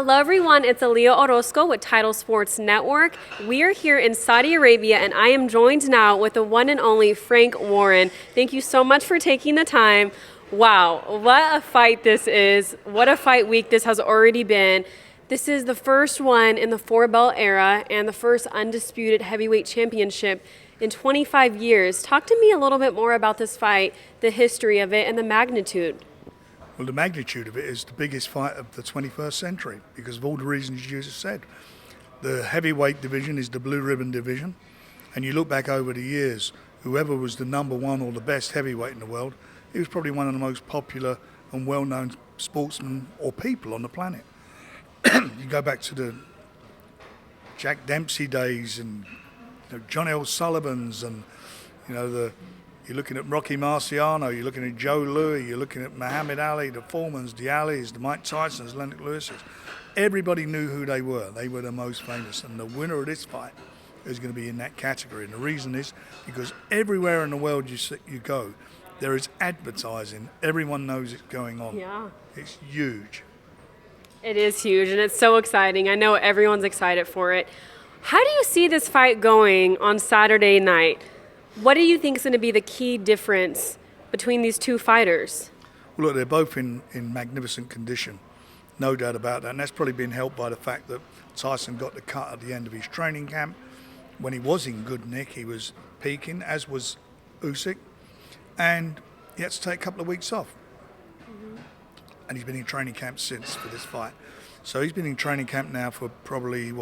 Hello everyone, it's Aaliyah Orozco with Title Sports Network. We are here in Saudi Arabia and I am joined now with the one and only Frank Warren. Thank you so much for taking the time. Wow, what a fight this is. What a fight week this has already been. This is the first one in the four-belt era and the first undisputed heavyweight championship in 25 years. Talk to me a little bit more about this fight, the history of it, and the magnitude. Well, the magnitude of it is the biggest fight of the 21st century because of all the reasons you just said. The heavyweight division is the blue ribbon division, and you look back over the years, whoever was the number one or the best heavyweight in the world, he was probably one of the most popular and well-known sportsmen or people on the planet. You go back to the Jack Dempsey days and John L. Sullivan's and you're looking at Rocky Marciano, you're looking at Joe Louis, you're looking at Muhammad Ali, the Foremans, the Alis, the Mike Tysons, Lennox Lewis's. Everybody knew who they were. They were the most famous. And the winner of this fight is going to be in that category. And the reason is because everywhere in the world you go, there is advertising. Everyone knows it's going on. Yeah. It's huge. It is huge, and it's so exciting. I know everyone's excited for it. How do you see this fight going on Saturday night? What do you think is going to be the key difference between these two fighters? Well, look, they're both in magnificent condition, no doubt about that. And that's probably been helped by the fact that Tyson got the cut at the end of his training camp. When he was in good nick, he was peaking, as was Usyk. And he had to take a couple of weeks off. Mm-hmm. And he's been in training camp since for this fight. So he's been in training camp now for probably,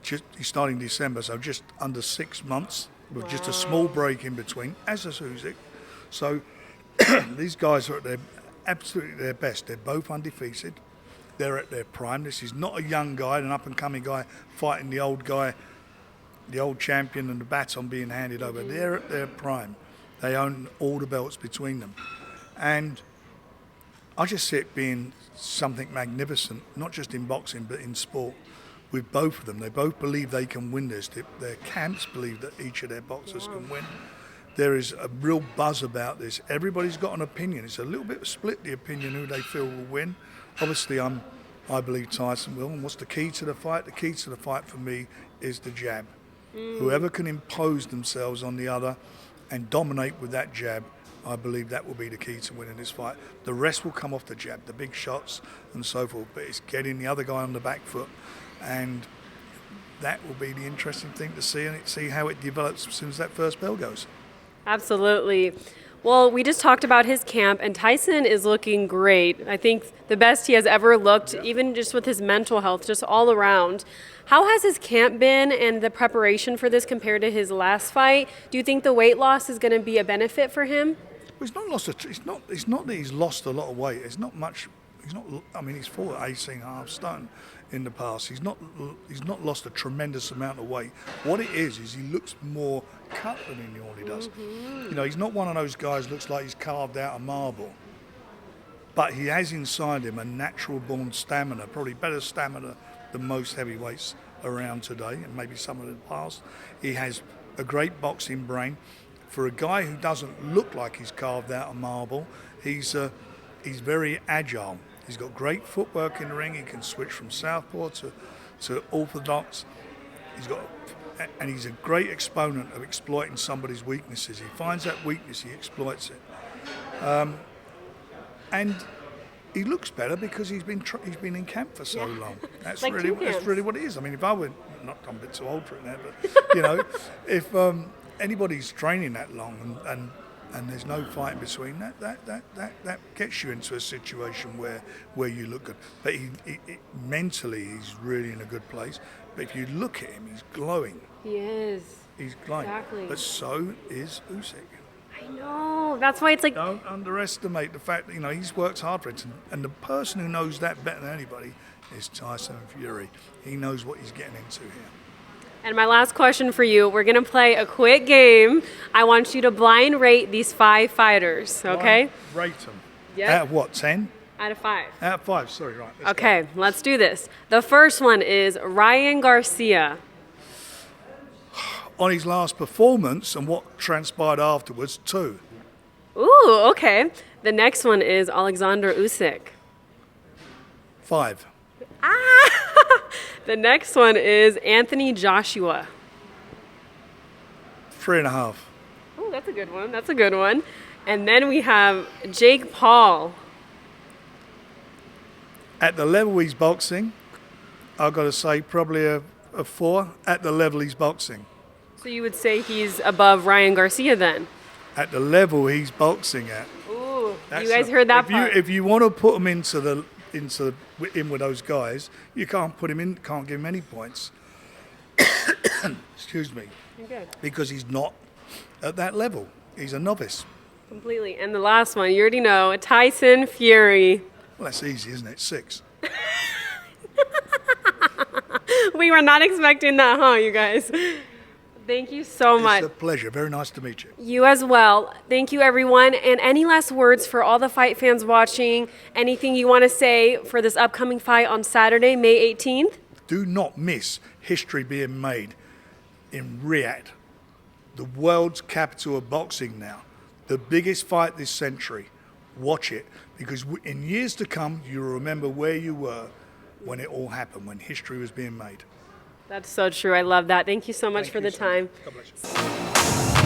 he's starting December, so just under 6 months. With just a small break in between, as is Usyk. So these guys are at absolutely their best. They're both undefeated. They're at their prime. This is not a young guy, an up-and-coming guy fighting the old guy, the old champion, and the baton being handed over. They're at their prime. They own all the belts between them. And I just see it being something magnificent, not just in boxing, but in sport. With both of them, they both believe they can win this. Their camps believe that each of their boxers can win. There is a real buzz about this. Everybody's got an opinion. It's a little bit split, the opinion who they feel will win. Obviously, I believe Tyson will. And what's the key to the fight? The key to the fight for me is the jab. Whoever can impose themselves on the other and dominate with that jab, I believe that will be the key to winning this fight. The rest will come off the jab, the big shots and so forth. But it's getting the other guy on the back foot. And that will be the interesting thing to see, and see how it develops as soon as that first bell goes. Absolutely. Well, we just talked about his camp, and Tyson is looking great. I think the best he has ever looked, even just with his mental health, just all around. How has his camp been and the preparation for this compared to his last fight? Do you think the weight loss is going to be a benefit for him? Well, it's not that he's lost a lot of weight. It's not much. He's fought 18.5 stone in the past. He's not lost a tremendous amount of weight. What it is he looks more cut than he normally does. Mm-hmm. He's not one of those guys looks like he's carved out of marble. But he has inside him a natural born stamina, probably better stamina than most heavyweights around today, and maybe some of the past. He has a great boxing brain. For a guy who doesn't look like he's carved out of marble, he's very agile. He's got great footwork in the ring. He can switch from southpaw to orthodox. And he's a great exponent of exploiting somebody's weaknesses. He finds that weakness, he exploits it. And he looks better because he's been in camp for so long. That's like really what it is. I mean, if I were I'm a bit too old for it now, but if anybody's training that long and there's no fight in between, that gets you into a situation where you look good. But mentally, he's really in a good place. But if you look at him, he's glowing. He is. He's glowing. Exactly. But so is Usyk. I know. That's why it's like... Don't underestimate the fact that, he's worked hard for it. And the person who knows that better than anybody is Tyson Fury. He knows what he's getting into here. And my last question for you, we're going to play a quick game. I want you to blind rate these 5 fighters, okay? Rate them. Yep. Out of what, 10? Out of 5. Out of 5, sorry, right. Okay, let's do this. The first one is Ryan Garcia. On his last performance and what transpired afterwards, 2. Ooh, okay. The next one is Oleksandr Usyk. 5. The next one is Anthony Joshua. 3.5. Oh, that's a good one. That's a good one. And then we have Jake Paul. At the level he's boxing, I've got to say probably a 4 at the level he's boxing. So you would say he's above Ryan Garcia then? At the level he's boxing at. Ooh, you guys heard that part. If you want to put him in with those guys, you can't put him in, can't give him any points. Excuse me. Okay. Because he's not at that level. He's a novice. Completely. And the last one, you already know, Tyson Fury. Well, that's easy, isn't it? 6. We were not expecting that, huh, you guys? Thank you so much. It's a pleasure. Very nice to meet you. You as well. Thank you, everyone. And any last words for all the fight fans watching? Anything you want to say for this upcoming fight on Saturday, May 18th? Do not miss history being made in Riyadh, the world's capital of boxing now. The biggest fight this century. Watch it, because in years to come, you'll remember where you were when it all happened, when history was being made. That's so true. I love that. Thank you so much for the time. God bless you.